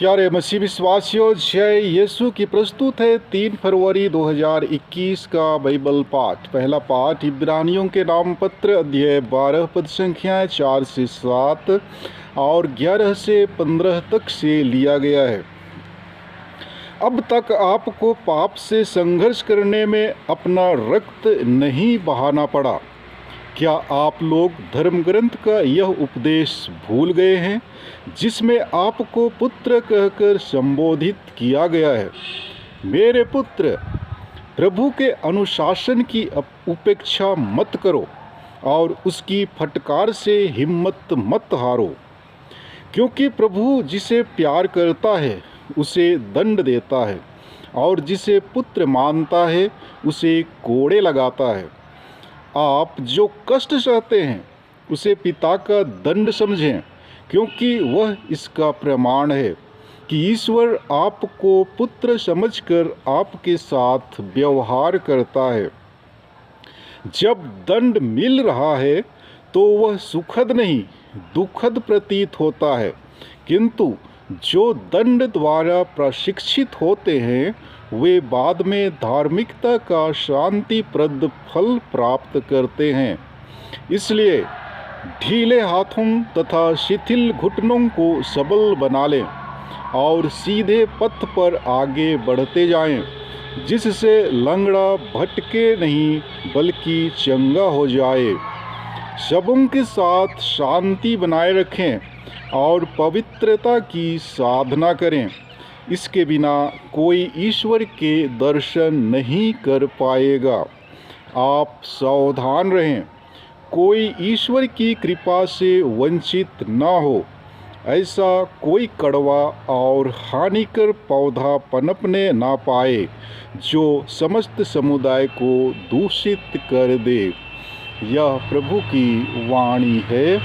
प्यारे मसीह विश्वासियों, जय यीशु की प्रस्तुत है 3 फरवरी 2021 का बाइबल पाठ। पहला पाठ इब्रानियों के नाम पत्र अध्याय 12 पद संख्याएँ 4 से 7 और 11 से 15 तक से लिया गया है। अब तक आपको पाप से संघर्ष करने में अपना रक्त नहीं बहाना पड़ा। क्या आप लोग धर्म ग्रंथ का यह उपदेश भूल गए हैं जिसमें आपको पुत्र कहकर संबोधित किया गया है? मेरे पुत्र, प्रभु के अनुशासन की उपेक्षा मत करो और उसकी फटकार से हिम्मत मत हारो, क्योंकि प्रभु जिसे प्यार करता है उसे दंड देता है और जिसे पुत्र मानता है उसे कोड़े लगाता है। आप जो कष्ट सहते हैं उसे पिता का दंड समझें, क्योंकि वह इसका प्रमाण है कि ईश्वर आपको पुत्र समझकर आपके साथ व्यवहार करता है। जब दंड मिल रहा है तो वह सुखद नहीं दुखद प्रतीत होता है, किंतु जो दंड द्वारा प्रशिक्षित होते हैं वे बाद में धार्मिकता का शांतिप्रद फल प्राप्त करते हैं। इसलिए ढीले हाथों तथा शिथिल घुटनों को सबल बना लें और सीधे पथ पर आगे बढ़ते जाएं, जिससे लंगड़ा भटके नहीं बल्कि चंगा हो जाए। सबों के साथ शांति बनाए रखें और पवित्रता की साधना करें। इसके बिना कोई ईश्वर के दर्शन नहीं कर पाएगा। आप सावधान रहें, कोई ईश्वर की कृपा से वंचित न हो। ऐसा कोई कड़वा और हानिकर पौधा पनपने ना पाए जो समस्त समुदाय को दूषित कर दे। यह प्रभु की वाणी है।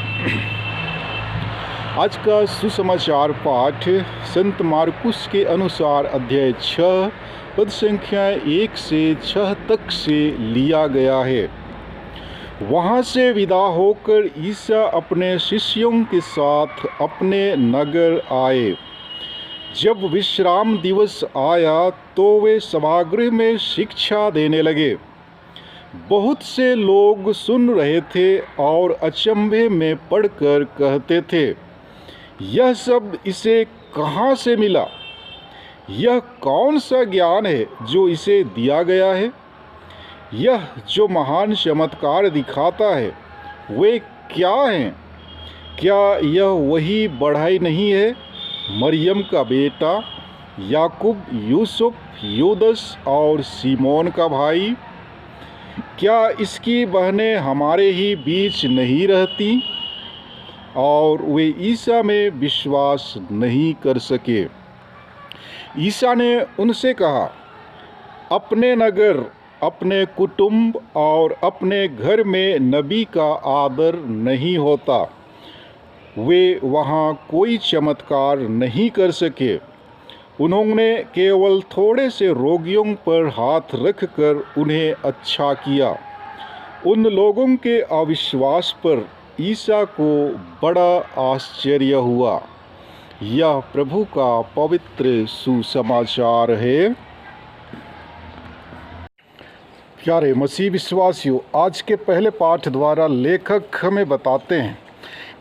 आज का सुसमाचार पाठ संत मार्कुस के अनुसार अध्याय 6 पद संख्या 1 से 6 तक से लिया गया है। वहाँ से विदा होकर ईसा अपने शिष्यों के साथ अपने नगर आए। जब विश्राम दिवस आया तो वे सभागृह में शिक्षा देने लगे। बहुत से लोग सुन रहे थे और अचंभे में पड़कर कहते थे, यह सब इसे कहाँ से मिला? यह कौन सा ज्ञान है जो इसे दिया गया है? यह जो महान चमत्कार दिखाता है वे क्या हैं? क्या यह वही बढ़ाई नहीं है, मरियम का बेटा, याकूब, यूसुफ, यूदस और सीमोन का भाई? क्या इसकी बहनें हमारे ही बीच नहीं रहती? और वे ईसा में विश्वास नहीं कर सके। ईसा ने उनसे कहा, अपने नगर, अपने कुटुंब और अपने घर में नबी का आदर नहीं होता। वे वहाँ कोई चमत्कार नहीं कर सके। उन्होंने केवल थोड़े से रोगियों पर हाथ रखकर उन्हें अच्छा किया। उन लोगों के अविश्वास पर ईसा को बड़ा आश्चर्य हुआ। यह प्रभु का पवित्र सुसमाचार है। प्यारे मसीह विश्वासियों, आज के पहले पाठ द्वारा लेखक हमें बताते हैं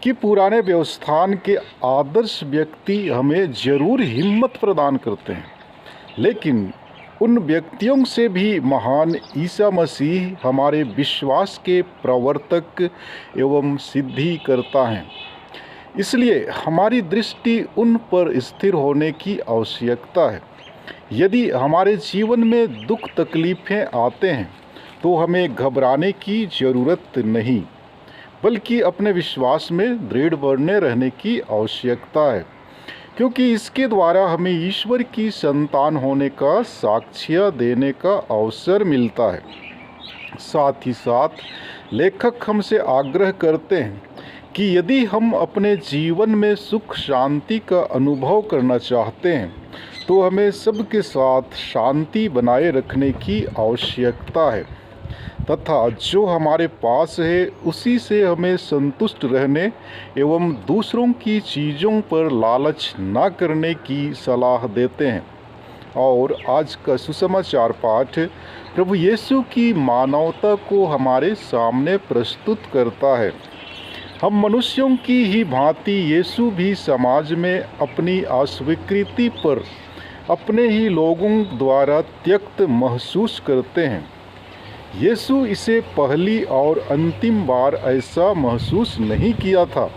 कि पुराने व्यवस्थान के आदर्श व्यक्ति हमें जरूर हिम्मत प्रदान करते हैं, लेकिन उन व्यक्तियों से भी महान ईसा मसीह हमारे विश्वास के प्रवर्तक एवं सिद्धि करता है। इसलिए हमारी दृष्टि उन पर स्थिर होने की आवश्यकता है। यदि हमारे जीवन में दुख तकलीफ़ें आते हैं तो हमें घबराने की ज़रूरत नहीं, बल्कि अपने विश्वास में दृढ़ बने रहने की आवश्यकता है, क्योंकि इसके द्वारा हमें ईश्वर की संतान होने का साक्ष्य देने का अवसर मिलता है। साथ ही साथ लेखक हमसे आग्रह करते हैं कि यदि हम अपने जीवन में सुख शांति का अनुभव करना चाहते हैं तो हमें सबके साथ शांति बनाए रखने की आवश्यकता है। तथा जो हमारे पास है उसी से हमें संतुष्ट रहने एवं दूसरों की चीज़ों पर लालच न करने की सलाह देते हैं। और आज का सुसमाचार पाठ प्रभु यीशु की मानवता को हमारे सामने प्रस्तुत करता है। हम मनुष्यों की ही भांति यीशु भी समाज में अपनी अस्वीकृति पर अपने ही लोगों द्वारा त्यक्त महसूस करते हैं। यीशु इसे पहली और अंतिम बार ऐसा महसूस नहीं किया था,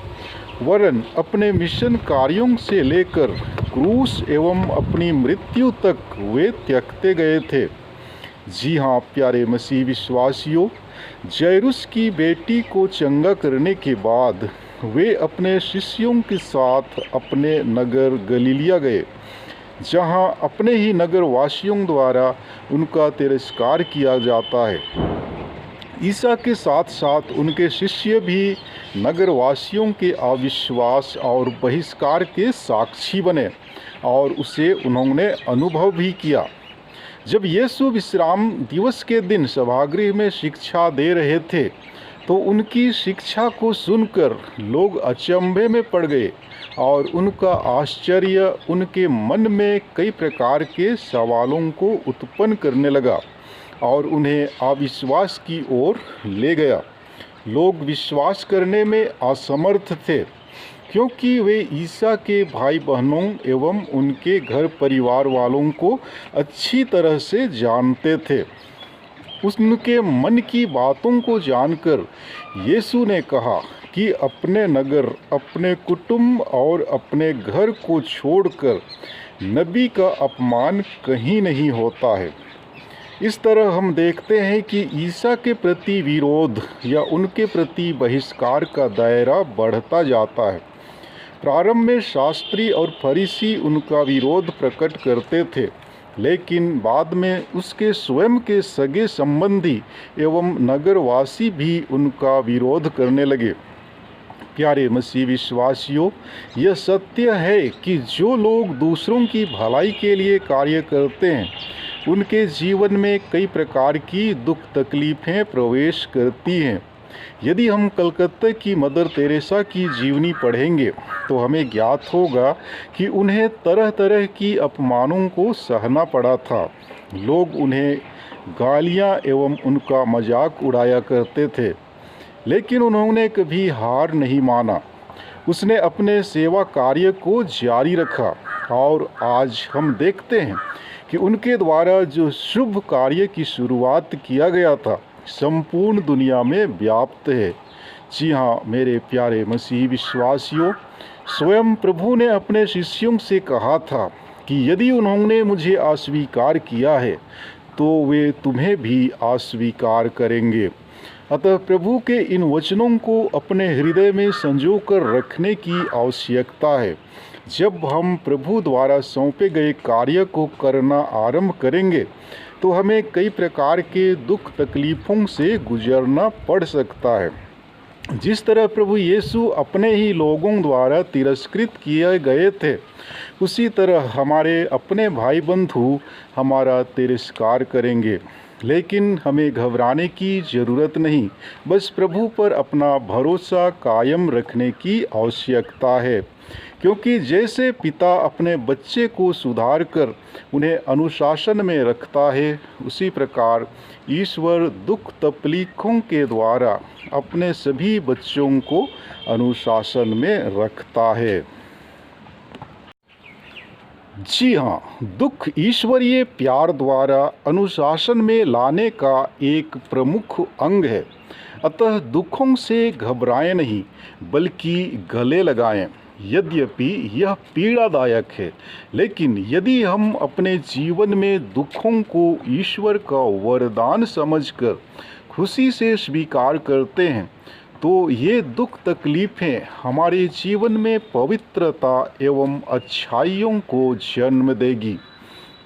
वरन अपने मिशन कार्यों से लेकर क्रूस एवं अपनी मृत्यु तक वे त्यक्ते गए थे। जी हाँ प्यारे मसीह विश्वासियों, जैरुस की बेटी को चंगा करने के बाद वे अपने शिष्यों के साथ अपने नगर गलीलिया गए, जहाँ अपने ही नगर वासियों द्वारा उनका तिरस्कार किया जाता है। ईसा के साथ साथ उनके शिष्य भी नगरवासियों के अविश्वास और बहिष्कार के साक्षी बने और उसे उन्होंने अनुभव भी किया। जब यीशु विश्राम दिवस के दिन सभागृह में शिक्षा दे रहे थे तो उनकी शिक्षा को सुनकर लोग अचंभे में पड़ गए और उनका आश्चर्य उनके मन में कई प्रकार के सवालों को उत्पन्न करने लगा और उन्हें अविश्वास की ओर ले गया। लोग विश्वास करने में असमर्थ थे क्योंकि वे ईसा के भाई बहनों एवं उनके घर परिवार वालों को अच्छी तरह से जानते थे। उनके मन की बातों को जानकर यीशु ने कहा कि अपने नगर, अपने कुटुंब और अपने घर को छोड़कर नबी का अपमान कहीं नहीं होता है। इस तरह हम देखते हैं कि ईसा के प्रति विरोध या उनके प्रति बहिष्कार का दायरा बढ़ता जाता है। प्रारंभ में शास्त्री और फरीसी उनका विरोध प्रकट करते थे, लेकिन बाद में उसके स्वयं के सगे संबंधी एवं नगरवासी भी उनका विरोध करने लगे। प्यारे मसीह विश्वासियों, यह सत्य है कि जो लोग दूसरों की भलाई के लिए कार्य करते हैं उनके जीवन में कई प्रकार की दुख तकलीफ़ें प्रवेश करती हैं। यदि हम कलकत्ता की मदर तेरेसा की जीवनी पढ़ेंगे तो हमें ज्ञात होगा कि उन्हें तरह तरह की अपमानों को सहना पड़ा था। लोग उन्हें गालियां एवं उनका मजाक उड़ाया करते थे, लेकिन उन्होंने कभी हार नहीं माना। उसने अपने सेवा कार्य को जारी रखा और आज हम देखते हैं कि उनके द्वारा जो शुभ कार्य की शुरुआत किया गया था संपूर्ण दुनिया में व्याप्त है। जी हाँ मेरे प्यारे मसीह विश्वासियों, स्वयं प्रभु ने अपने शिष्यों से कहा था कि यदि उन्होंने मुझे अस्वीकार किया है तो वे तुम्हें भी अस्वीकार करेंगे। अतः प्रभु के इन वचनों को अपने हृदय में संजो कर रखने की आवश्यकता है। जब हम प्रभु द्वारा सौंपे गए कार्य को करना आरंभ करेंगे तो हमें कई प्रकार के दुख तकलीफ़ों से गुजरना पड़ सकता है। जिस तरह प्रभु यीशु अपने ही लोगों द्वारा तिरस्कृत किए गए थे, उसी तरह हमारे अपने भाई बंधु हमारा तिरस्कार करेंगे। लेकिन हमें घबराने की ज़रूरत नहीं, बस प्रभु पर अपना भरोसा कायम रखने की आवश्यकता है। क्योंकि जैसे पिता अपने बच्चे को सुधार कर उन्हें अनुशासन में रखता है, उसी प्रकार ईश्वर दुख तकलीफों के द्वारा अपने सभी बच्चों को अनुशासन में रखता है। जी हाँ, दुख ईश्वरीय प्यार द्वारा अनुशासन में लाने का एक प्रमुख अंग है। अतः दुखों से घबराएं नहीं, बल्कि गले लगाएं। यद्यपि यह पीड़ादायक है, लेकिन यदि हम अपने जीवन में दुखों को ईश्वर का वरदान समझकर खुशी से स्वीकार करते हैं तो ये दुख तकलीफ़ें हमारे जीवन में पवित्रता एवं अच्छाइयों को जन्म देगी।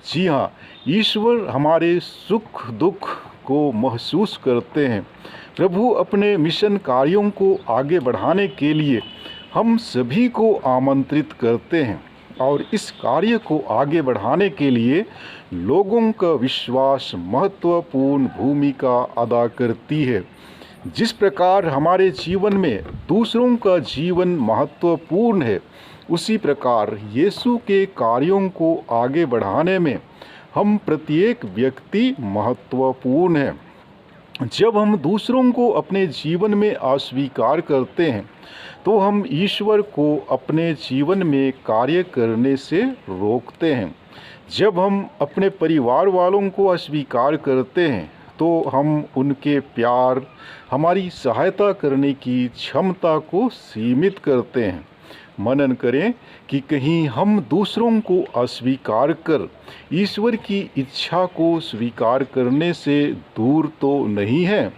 जी हाँ, ईश्वर हमारे सुख दुख को महसूस करते हैं। प्रभु अपने मिशन कार्यों को आगे बढ़ाने के लिए हम सभी को आमंत्रित करते हैं। और इस कार्य को आगे बढ़ाने के लिए लोगों का विश्वास महत्वपूर्ण भूमिका अदा करती है। जिस प्रकार हमारे जीवन में दूसरों का जीवन महत्वपूर्ण है, उसी प्रकार यीशु के कार्यों को आगे बढ़ाने में हम प्रत्येक व्यक्ति महत्वपूर्ण है। जब हम दूसरों को अपने जीवन में अस्वीकार करते हैं तो हम ईश्वर को अपने जीवन में कार्य करने से रोकते हैं। जब हम अपने परिवार वालों को अस्वीकार करते हैं तो हम उनके प्यार, हमारी सहायता करने की क्षमता को सीमित करते हैं। मनन करें कि कहीं हम दूसरों को अस्वीकार कर ईश्वर की इच्छा को स्वीकार करने से दूर तो नहीं हैं।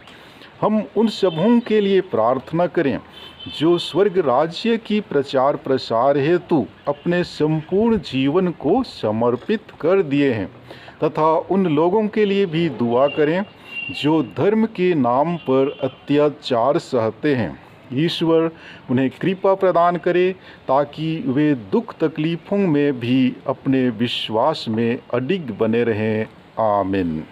हम उन सबों के लिए प्रार्थना करें जो स्वर्ग राज्य की प्रचार प्रसार हेतु अपने संपूर्ण जीवन को समर्पित कर दिए हैं, तथा उन लोगों के लिए भी दुआ करें जो धर्म के नाम पर अत्याचार सहते हैं। ईश्वर उन्हें कृपा प्रदान करे ताकि वे दुख तकलीफ़ों में भी अपने विश्वास में अडिग बने रहें। आमीन।